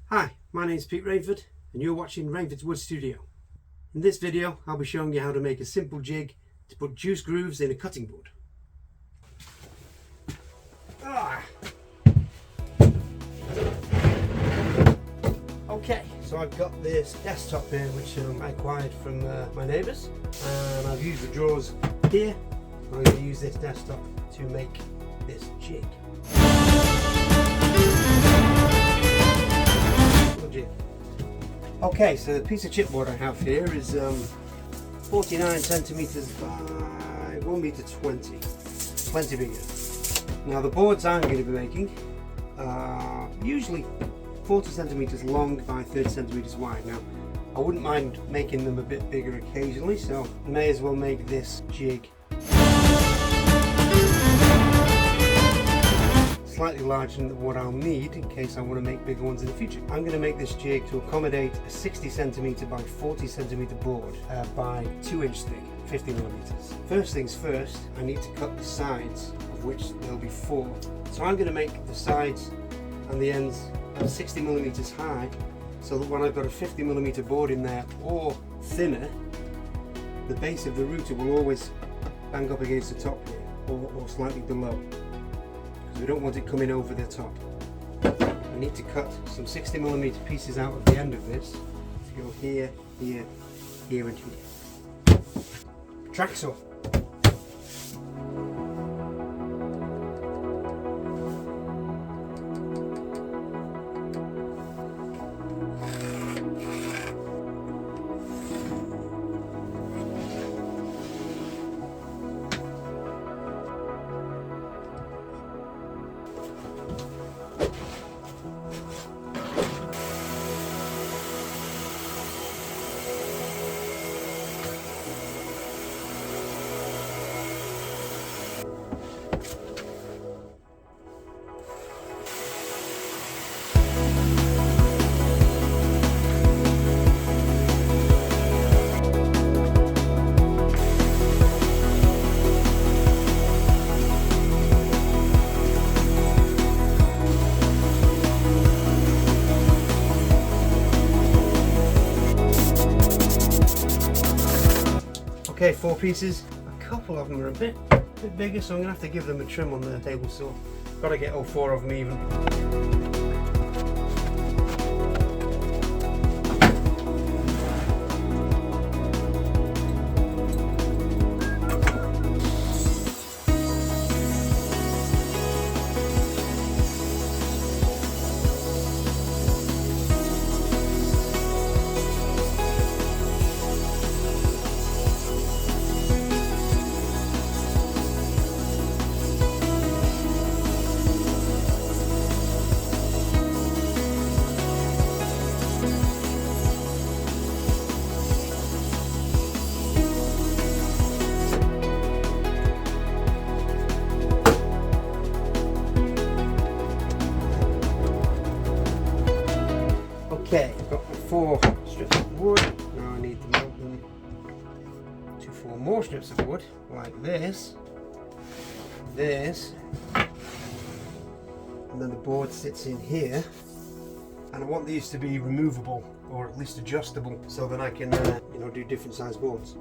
Hi, my name is Pete Rainford and you're watching Rainford's Wood Studio. In this video I'll be showing you how to make a simple jig to put juice grooves in a cutting board. Okay, so I've got this desktop here which I acquired from my neighbours, and I've used the drawers here. I'm going to use this desktop to make this jig. Okay, so the piece of chipboard I have here is 49 centimeters by 1 meter 20, plenty bigger. Now the boards I'm going to be making are usually 40 centimeters long by 30 centimeters wide. Now I wouldn't mind making them a bit bigger occasionally, so I may as well make this jig slightly larger than what I'll need in case I want to make bigger ones in the future. I'm going to make this jig to accommodate a 60 centimeter by 40 centimeter board by 2 inch thick, 50 millimeters. First things first, I need to cut the sides, of which there'll be 4. So I'm going to make the sides and the ends 60 millimeters high, so that when I've got a 50 millimeter board in there or thinner, the base of the router will always bang up against the top here, or slightly below. We don't want it coming over the top. I need to cut some 60 millimeter pieces out of the end of this to go here, here, here and here. Track saw. Okay, 4 pieces. A couple of them are a bit bigger, so I'm going to have to give them a trim on the table saw. Got to get all 4 of them even. Okay, I've got my 4 strips of wood. Now I need to melt them to 4 more strips of wood, like this, and then the board sits in here. And I want these to be removable, or at least adjustable, so that I can, do different size boards.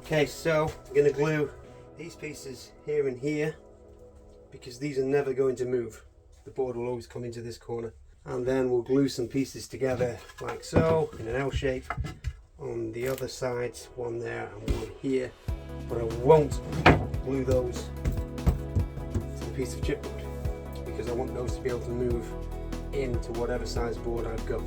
Okay, so I'm going to glue these pieces here and here because these are never going to move. The board will always come into this corner. And then we'll glue some pieces together like so, in an L shape on the other sides, one there and one here. But I won't glue those to the piece of chipboard because I want those to be able to move into whatever size board I've got.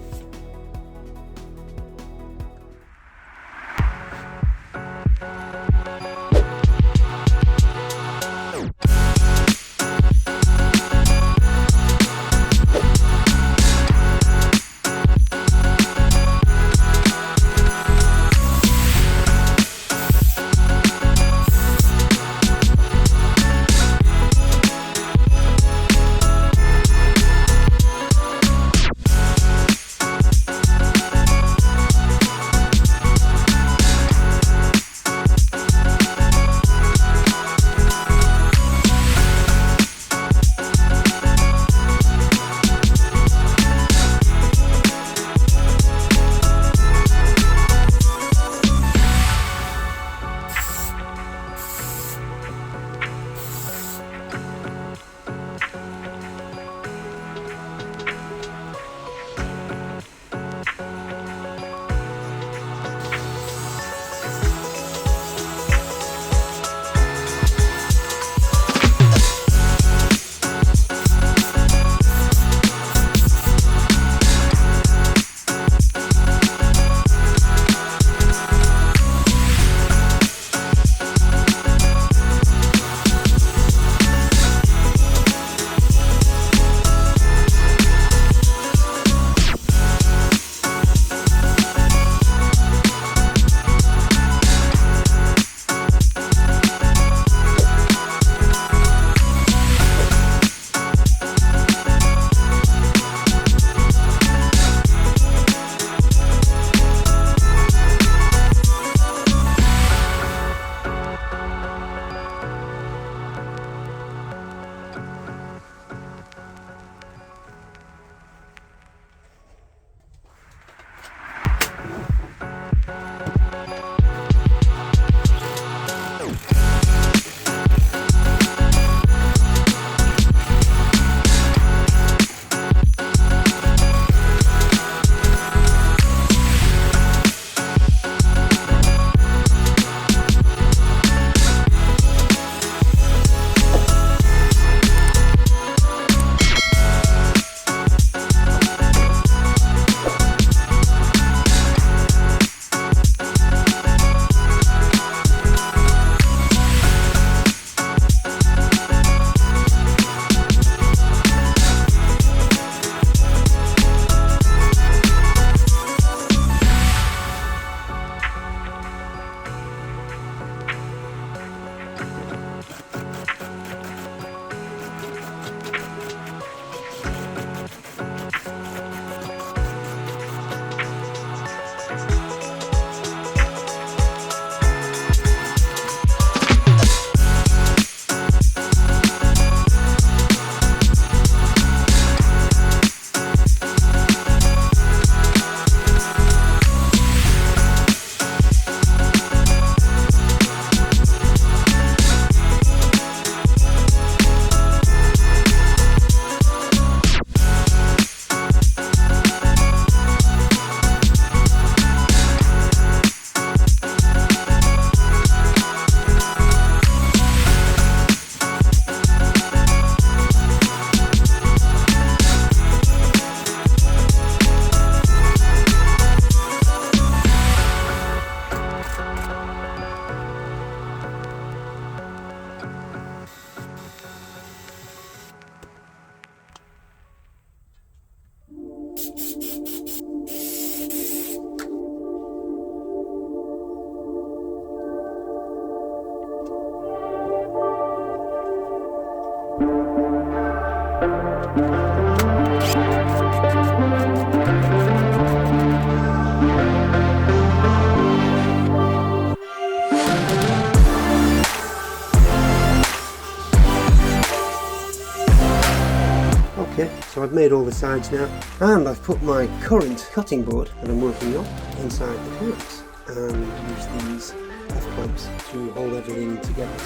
Okay, so I've made all the sides now, and I've put my current cutting board that I'm working on inside the clamps, and use these F-clamps to hold everything together.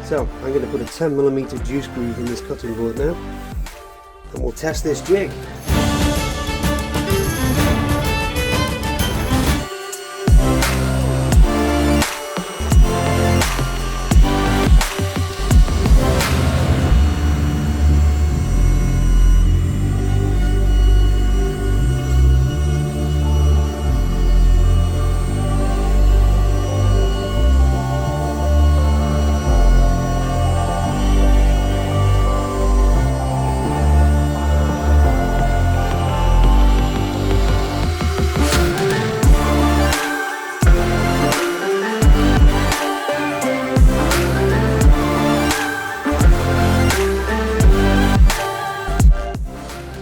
So I'm going to put a 10mm juice groove in this cutting board now, and we'll test this jig.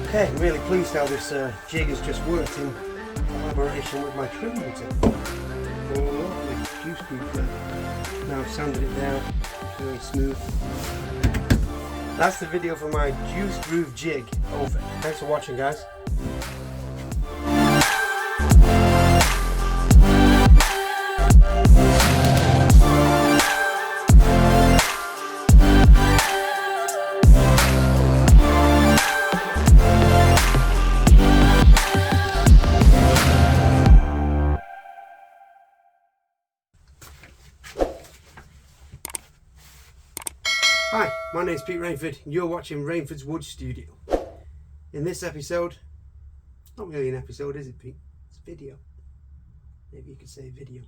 Okay, I'm really pleased how this jig has just worked in collaboration with my trim motor. Oh, lovely juice groove there. Now I've sanded it down, it's really smooth. That's the video for my juice groove jig. Over. Thanks for watching, guys. Hi, my name's Pete Rainford and you're watching Rainford's Wood Studio. In this episode, not really an episode, is it, Pete? It's a video. Maybe you could say video.